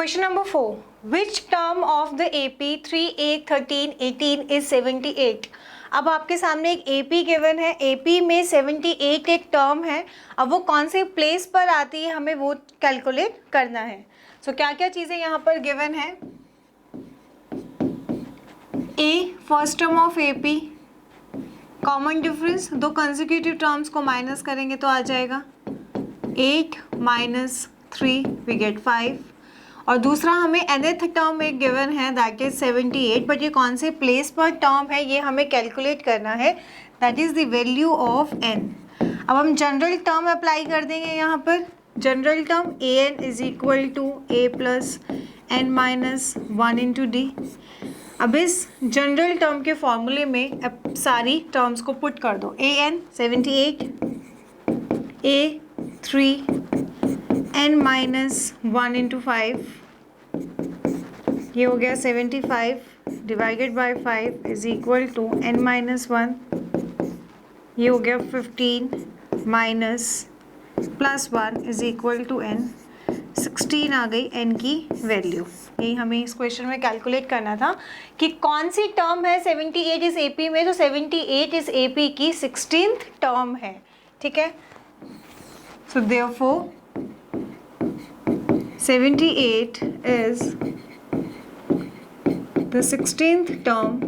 Question number 4. Which term of the AP 3, 8, 13, 18 is 78? अब आपके सामने एक AP गिवन है, AP में 78 एक टर्म है. अब वो कौन से प्लेस पर आती है हमें वो कैलकुलेट करना है. सो क्या क्या चीज़ें यहाँ पर गिवन है. A first term of AP, common difference, दो कंसेक्यूटिव टर्म्स को माइनस करेंगे तो आ जाएगा 8 माइनस 3 वी गेट 5. और दूसरा हमें nth टर्म एक गिवन है दैट इज 78, बट ये कौन से प्लेस पर टर्म है ये हमें कैलकुलेट करना है, that is the value of n. अब हम जनरल टर्म अप्लाई कर देंगे यहाँ पर. General term an is equal to a plus n minus 1 into d. अब इस जनरल टर्म के फॉर्मूले में अब सारी टर्म्स को पुट कर दो. an 78, a 3, n minus 1 into 5, ये हो गया 75 divided by 5 is equal to n minus 1, ये हो गया 15 minus plus 1 is equal to n. 16 आ गई n की वैल्यू. यही हमें इस क्वेश्चन में कैलकुलेट करना था कि कौन सी टर्म है 78 इस AP में. तो 78 इस AP की 16th टर्म है. ठीक है. So therefore 78 is the 16th term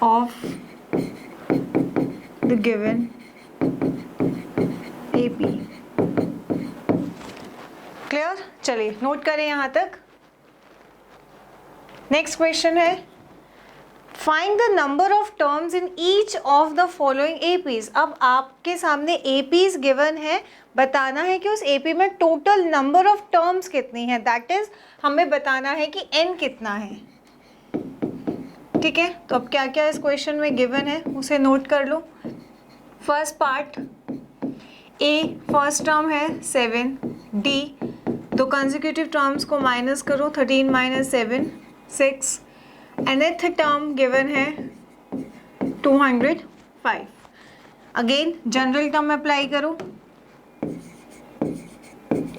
of the given AP. Clear. चलिए नोट करें यहाँ तक. नेक्स्ट क्वेश्चन है find the number of terms in each of the following APs. अब आपके सामने APs गिवन है, बताना है कि उस AP में टोटल नंबर ऑफ टर्म्स कितनी है, दैट इज हमें बताना है कि n कितना है. ठीक है. तो अब क्या क्या इस क्वेश्चन में गिवन है उसे नोट कर लो. First part A first term है 7, D दो कंसेक्यूटिव टर्म्स को माइनस करो 13 माइनस 7 6. nth टर्म गिवन है 205. अगेन जनरल टर्म अप्लाई करो.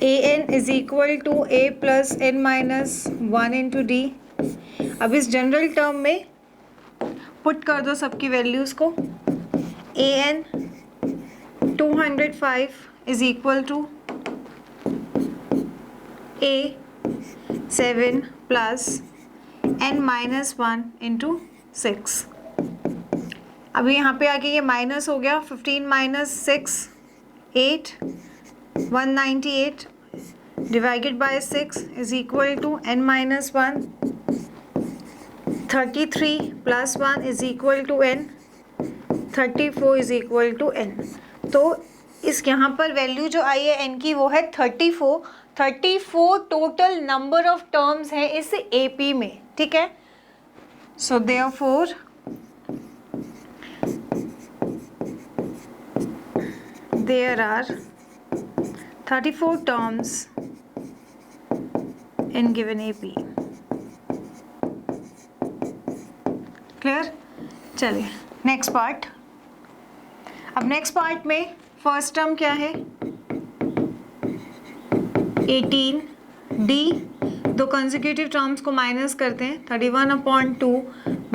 an is equal to a plus n minus 1 into d. अब इस जनरल टर्म में पुट कर दो सबकी वैल्यूज़ को. an 205 is equal to a 7 plus n minus 1 into 6. अभी यहाँ पे आके ये माइनस हो गया. 15 माइनस 6 8 198 divided by 6 is equal to n minus 1. 33 प्लस 1 is equal to n. 34 is equal to n. तो इस यहाँ पर वैल्यू जो आई है n की वो है 34. 34 टोटल नंबर ऑफ टर्म्स है इस AP में. ठीक है. So therefore there are 34 terms in given AP. Clear. चलिए नेक्स्ट पार्ट. अब नेक्स्ट पार्ट में फर्स्ट टर्म क्या है 18 D दो कंसेक्यूटिव टर्म्स को माइनस करते हैं 31/2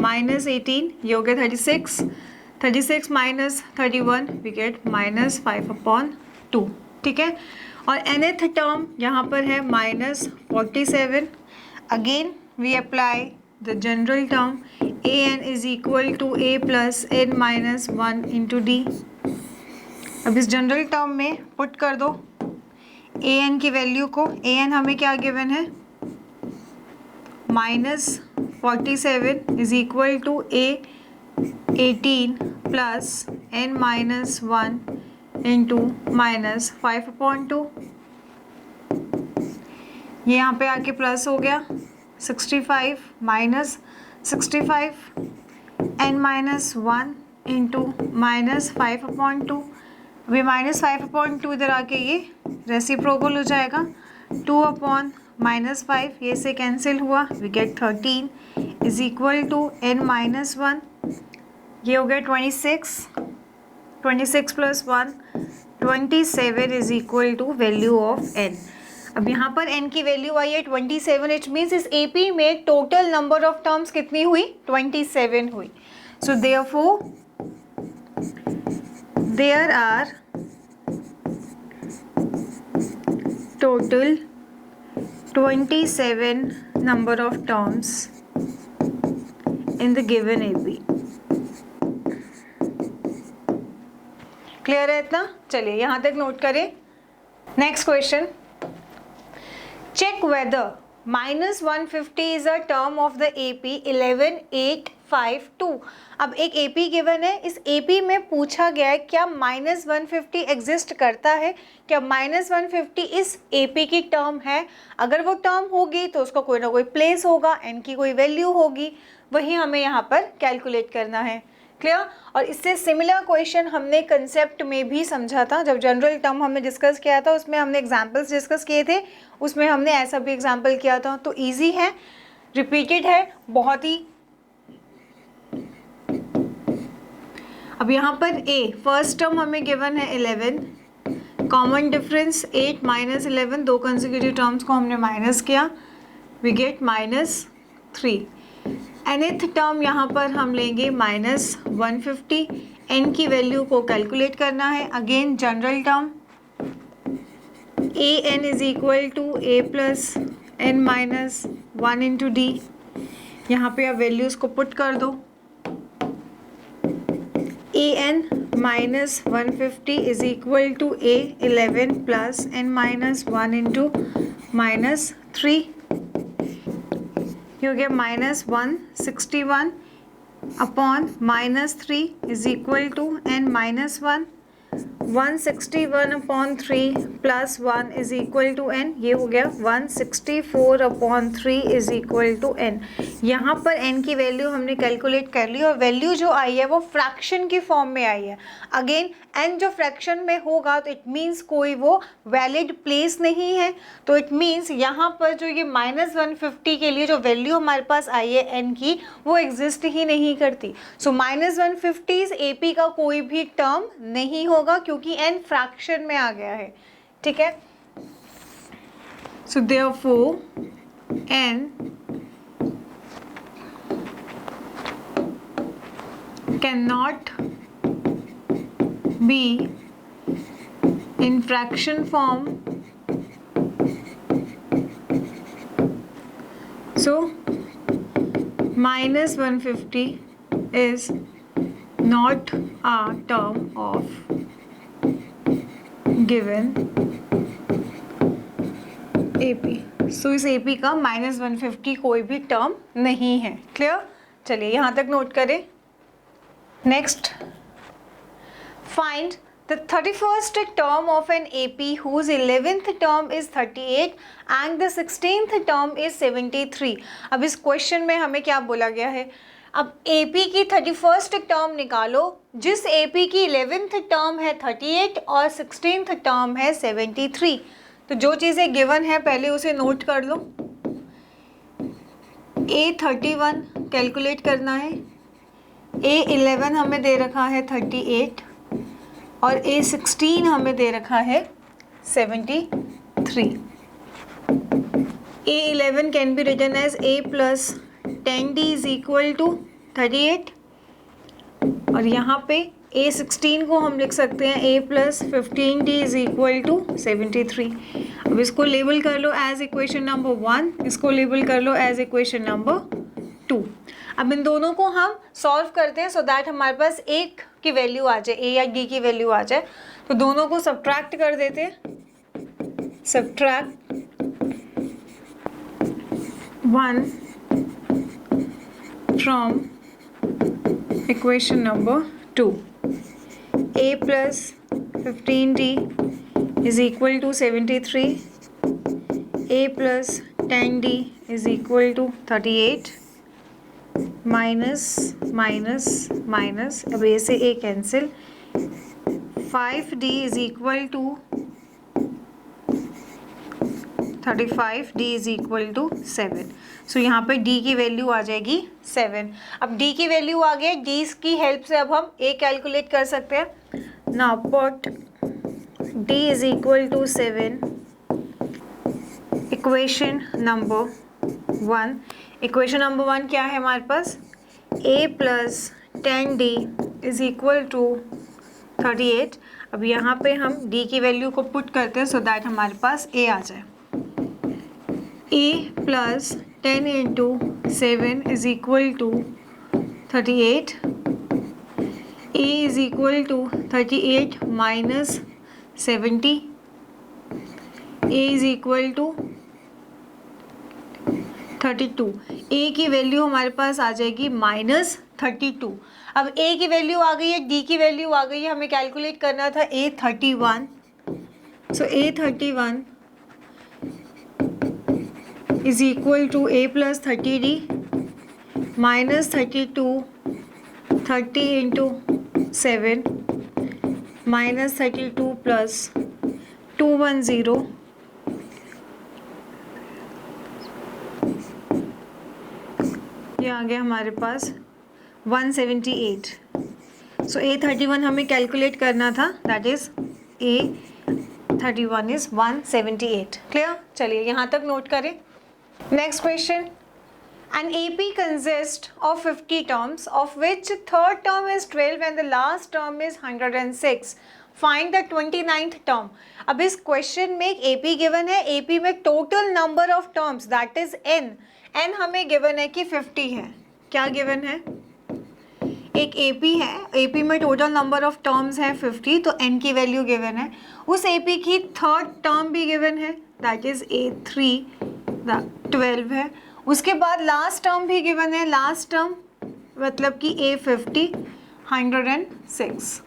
माइनस 18 ये हो गया 36. 36 माइनस 31 वी गेट माइनस 5/2. ठीक है. और nth टर्म यहाँ पर है minus 47. Again we apply the general term an is equal to a plus n minus 1 into d. अब इस जनरल टर्म में पुट कर दो an की वैल्यू को. an हमें क्या गिवन है minus 47 is equal to a 18 plus n minus 1 into minus 5/2. ये यहाँ पे आके प्लस हो गया 65 minus 65 n minus 1 into minus 5/2. अभी माइनस 5/2 इधर आके ये रेसिप्रोकल हो जाएगा. 2 माइनस 5 ये से कैंसिल हुआ we get 13 is equal to n minus 1. ये हो गया 26. 26 plus 1 27 is equal to value of n. अब यहाँ पर n की वैल्यू आई है 27, इट मीन्स इस AP में टोटल नंबर ऑफ टर्म्स कितनी हुई? 27 हुई. So therefore there are total 27 number of terms in the given AP. Clear है इतना? चलिए यहाँ तक नोट करें. Next question, check whether -150 is a term of the AP 11852. अब एक AP गिवन है, इस AP में पूछा गया है क्या -150 एग्जिस्ट करता है, क्या -150 इस AP की टर्म है. अगर वो टर्म होगी तो उसका कोई ना कोई प्लेस होगा, n की कोई वैल्यू होगी, वही हमें यहाँ पर कैलकुलेट करना है. क्लियर? और इससे सिमिलर क्वेश्चन हमने कंसेप्ट में भी समझा था. जब जनरल टर्म हमने डिस्कस किया था उसमें हमने एग्जांपल्स डिस्कस किए थे, उसमें हमने ऐसा भी एग्जांपल किया था. तो इजी है, रिपीटेड है बहुत ही. अब यहाँ पर फर्स्ट टर्म हमें गिवन है 11, कॉमन डिफरेंस 8 माइनस 11, दो कंसेक्यूटिव टर्म्स को हमने माइनस किया, वी गेट -3. nth टर्म यहाँ पर हम लेंगे -150, n की वैल्यू को कैलकुलेट करना है. Again general term an is equal to a plus n minus 1 into d. यहाँ पे आप वैल्यूज़ को पुट कर दो. an minus 150 is equal to a 11 plus n minus 1 into -3. You get -161 upon -3 is equal to n minus 1. 161 upon 3 plus 1 is equal to n. ये हो गया 164 upon 3 is equal to n. यहाँ पर n की value हमने calculate कर ली और value जो आई है वो फ्रैक्शन की फॉर्म में आई है. अगेन n जो फ्रैक्शन में होगा तो इट मीन्स कोई वो वैलिड प्लेस नहीं है. तो इट मीन्स यहाँ पर जो ये -150 के लिए जो वैल्यू हमारे पास आई है n की, वो एग्जिस्ट ही नहीं करती. सो -150 AP का कोई भी टर्म नहीं होगा क्योंकि n फ्रैक्शन में आ गया है. ठीक है? So therefore n cannot be in fraction form. So -150 is not a term of given AP. So इस AP का -150 कोई भी टर्म नहीं है. क्लियर? चलिए यहाँ तक नोट करें. Next, find the 31st term of an AP whose 11th term is 38 and the 16th term is 73. अब इस क्वेश्चन में हमें क्या बोला गया है? अब AP की 31st टर्म निकालो जिस AP की 11th टर्म है 38 और 16th टर्म है 73. तो जो चीज़ें गिवन है पहले उसे नोट कर लो. A31 कैलकुलेट करना है, A11 हमें दे रखा है 38 और A16 हमें दे रखा है 73. A11 can be written as A plus 10D is equal to 38 और यहाँ पे A16 को हम लिख सकते हैं A plus 15D is equal to 73. अब इसको लेबल कर लो एज इक्वेशन नंबर 1, इसको लेबल कर लो एज इक्वेशन नंबर 2. अब इन दोनों को हम सॉल्व करते हैं सो दैट हमारे पास एक की वैल्यू आ जाए, ए या डी की वैल्यू आ जाए. तो दोनों को सब्ट्रैक्ट कर देते हैं. Subtract 1 from equation number 2. A plus 15D is equal to 73. A plus 10D is equal to 38. Minus minus minus, अब ए से A cancel. 5D is equal to 35D is equal to 7. So यहाँ पे D की वैल्यू आ जाएगी 7. अब D की वैल्यू आ गई, D की हेल्प से अब हम A कैलकुलेट कर सकते हैं. Now put D is equal to 7 equation number 1, equation number 1 क्या है हमारे पास, a plus 10d is equal to 38। अब यहाँ पे हम d की वैल्यू को पुट करते हैं सो दैट हमारे पास a आ जाए। a plus 10 into 7 is equal to 38, a is equal to 38 minus 70, a is equal to 32। a की वैल्यू हमारे पास आ जाएगी -32। अब a की वैल्यू आ गई है, d की वैल्यू आ गई है, हमें कैलकुलेट करना था a31। So a31 is equal to a plus 30d minus 32, 30 into 7 minus 32 plus 210, ये आ गया हमारे पास 178। सो a31 हमें कैलकुलेट करना था, that is a31 is 178। Clear, चलिए यहाँ तक नोट करें। Next question, an AP consists of 50 terms of which third term is 12 and the last term is 106. Find the 29th term. अब इस क्वेश्चन में एक AP गिवन है, AP में total number of terms that is n हमें given है कि 50 है। क्या गिवन है, एक AP है, AP में टोटल नंबर ऑफ टर्म्स है 50, तो n की वैल्यू गिवन है। उस AP की थर्ड टर्म भी गिवन है, दैट इज A3 12 है। उसके बाद लास्ट टर्म भी गिवन है, लास्ट टर्म मतलब कि A50 106।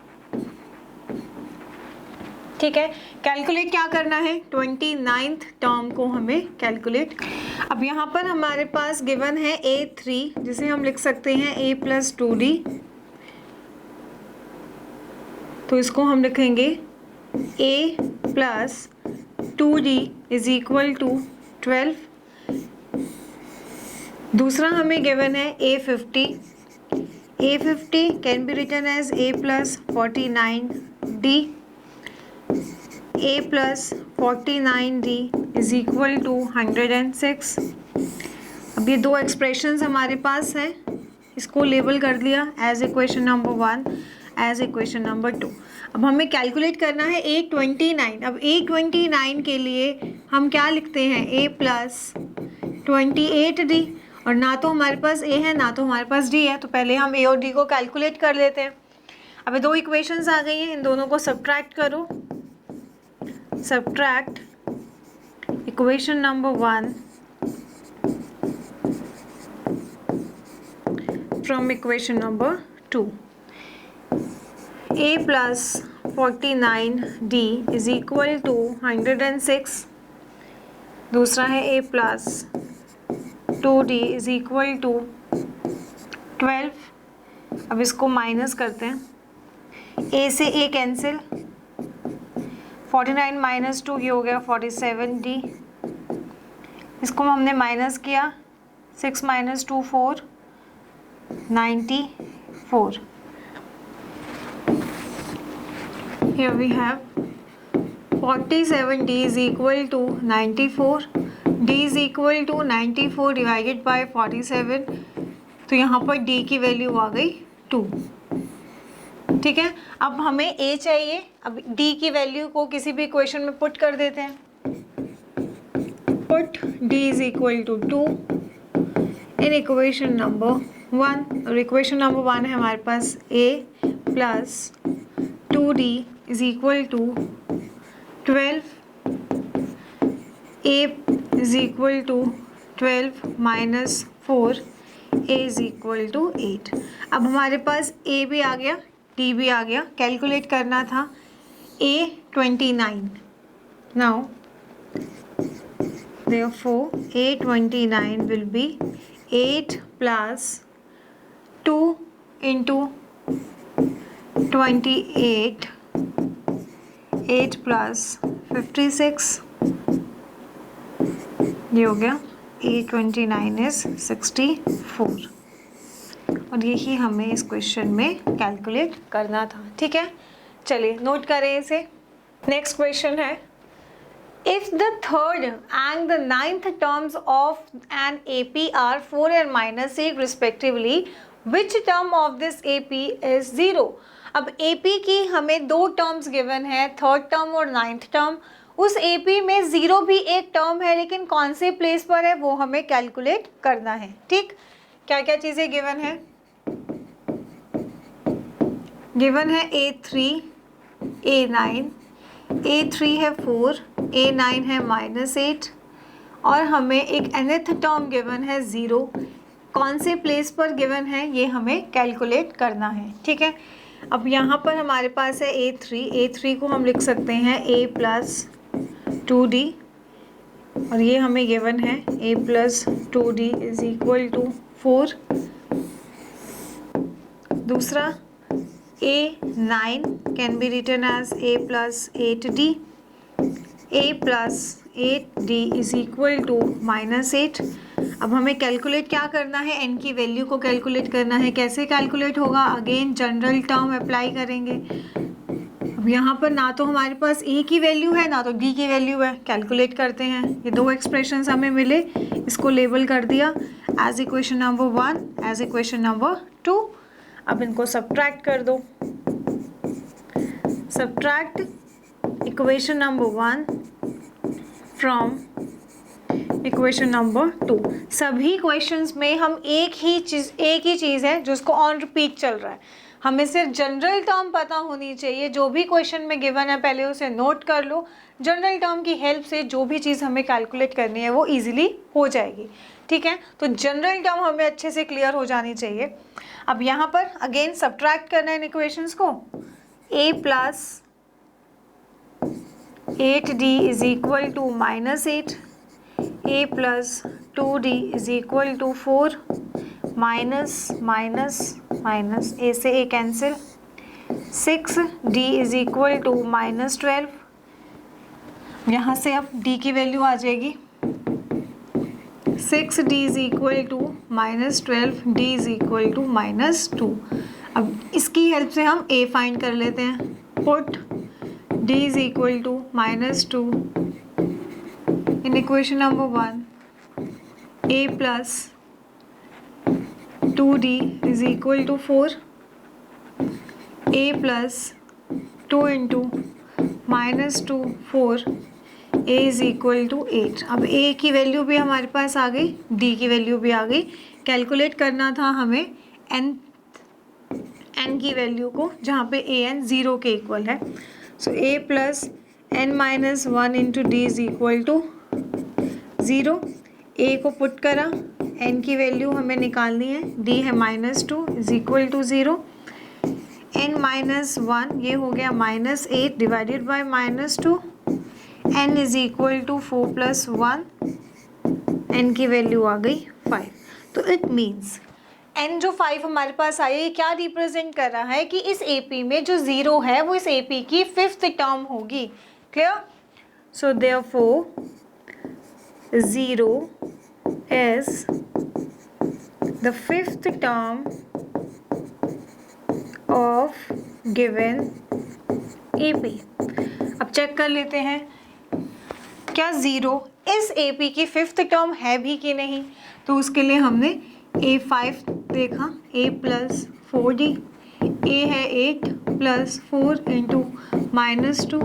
ठीक है, कैलकुलेट क्या करना है, 29th टर्म को हमें कैलकुलेट। अब यहाँ पर हमारे पास गिवन है A3 जिसे हम लिख सकते हैं A प्लस 2d, तो इसको हम लिखेंगे A plus 2d is equal to 12। दूसरा हमें गिवन है A50, A50 can be written as A plus 49d, A plus 49d is equal to 106। अब ये दो एक्सप्रेशंस हमारे पास हैं, इसको लेबल कर दिया as equation number 1, as equation number 2। अब हमें कैलकुलेट करना है A29। अब A29 के लिए हम क्या लिखते हैं, A प्लस 28d, और ना तो हमारे पास A है ना तो हमारे पास D है, तो पहले हम A और D को कैलकुलेट कर लेते हैं। अब दो इक्वेशंस आ गई हैं, इन दोनों को सब्ट्रैक्ट करो। Subtract equation number 1 from equation number 2। A plus 49d is equal to 106। दूसरा है A plus 2d is equal to 12। अब इसको माइनस करते हैं, A से A कैंसिल, 49 माइनस 2 ये हो गया 47d, इसको हमने माइनस किया, 6 minus 2 4, 94। Here we have 47d is equal to 94, d is equal to 94 divided by 47, तो यहाँ पर d की वैल्यू आ गई 2। ठीक है, अब हमें a चाहिए। अब d की वैल्यू को किसी भी इक्वेशन में पुट कर देते हैं, put d is equal to 2 in equation number 1। और इक्वेशन नंबर 1 है हमारे पास a plus 2d is equal to 12, a is equal to 12 minus 4, a is equal to 8। अब हमारे पास a भी आ गया, d भी आ गया, कैलकुलेट करना था A29। Now therefore A29 will be 8 plus 2 into 28, 8 plus 56, ये हो गया A29 is 64, और यही हमें इस क्वेश्चन में कैलकुलेट करना था। ठीक है, चलिए नोट करें इसे। नेक्स्ट क्वेश्चन है If the third and the ninth terms of an AP are 4 and minus 8 respectively, which term of this AP is 0? अब AP की हमें दो टर्म्स गिवन है, थर्ड टर्म और नाइन्थ टर्म. उस AP में 0 भी एक टर्म है, लेकिन कौन से प्लेस पर है वो हमें कैलकुलेट करना है. ठीक, क्या क्या चीज़ें गिवन है? गिवन है A3, A9, A3 है 4, A9 है -8 और हमें एक nth टर्म गिवन है 0. कौन से प्लेस पर गिवन है ये हमें कैलकुलेट करना है. ठीक है, अब यहाँ पर हमारे पास है A3 को हम लिख सकते हैं A प्लस 2D और ये हमें गिवन है A plus 2D is equal to 4. दूसरा A9 can be written as A plus 8D. A plus 8D is equal to -8. अब हमें कैलकुलेट क्या करना है? n की वैल्यू को कैलकुलेट करना है. कैसे कैलकुलेट होगा? अगेन जनरल टर्म अप्लाई करेंगे. अब यहाँ पर ना तो हमारे पास a की वैल्यू है ना तो d की वैल्यू है. कैलकुलेट करते हैं. ये दो एक्सप्रेशंस हमें मिले, इसको लेबल कर दिया as equation number 1, as equation number 2. अब इनको सब्ट्रैक्ट कर दो. Subtract equation number 1 from equation number 2. सभी क्वेश्चंस में हम एक ही चीज़ है जिसको ऑन रिपीट चल रहा है. हमें सिर्फ जनरल टर्म पता होनी चाहिए. जो भी क्वेश्चन में गिवन है पहले उसे नोट कर लो. जनरल टर्म की हेल्प से जो भी चीज़ हमें कैलकुलेट करनी है वो इजीली हो जाएगी. ठीक है, तो जनरल टर्म हमें अच्छे से क्लियर हो जानी चाहिए. अब यहाँ पर अगेन सब्ट्रैक्ट करना है इन इक्वेशंस को. A plus 8D is equal to -8. A plus 2D is equal to 4. Minus minus minus A से A cancel. 6D is equal to -12. यहाँ से अब D की वैल्यू आ जाएगी. 6D is equal to -12, D is equal to -2. अब इसकी हेल्प से हम A फाइंड कर लेते हैं. Put D is equal to -2 in equation number 1. A plus 2D is equal to 4. A plus 2 into -2 4. A is equal to 8. अब A की value भी हमारे पास आ गई, D की वैल्यू भी आ गई. कैलकुलेट करना था हमें n की वैल्यू को, जहाँ पे an 0 के इक्वल है. So A plus n-1 into D is equal to 0. A को पुट करा, n की वैल्यू हमें निकालनी है, D है -2 इज इक्वल टू 0. n-1 ये हो गया -8 divided by -2. n is equal to 4 plus 1. n की वैल्यू आ गई 5. तो इट मीन्स n जो 5 हमारे पास आई है क्या रिप्रेजेंट कर रहा है कि इस AP में जो 0 है वो इस AP की 5th टर्म होगी. Clear? So therefore 0 is the 5th term of given AP. अब चेक कर लेते हैं क्या 0 इस AP की 5th टर्म है भी कि नहीं. तो उसके लिए हमने A5 देखा, A प्लस 4D. A है 8 plus 4 into -2.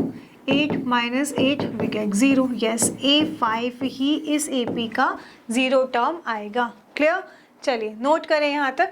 8 minus 8 we get 0. Yes, A5 ही इस AP का 0 टर्म आएगा. क्लियर? चलिए नोट करें यहाँ तक.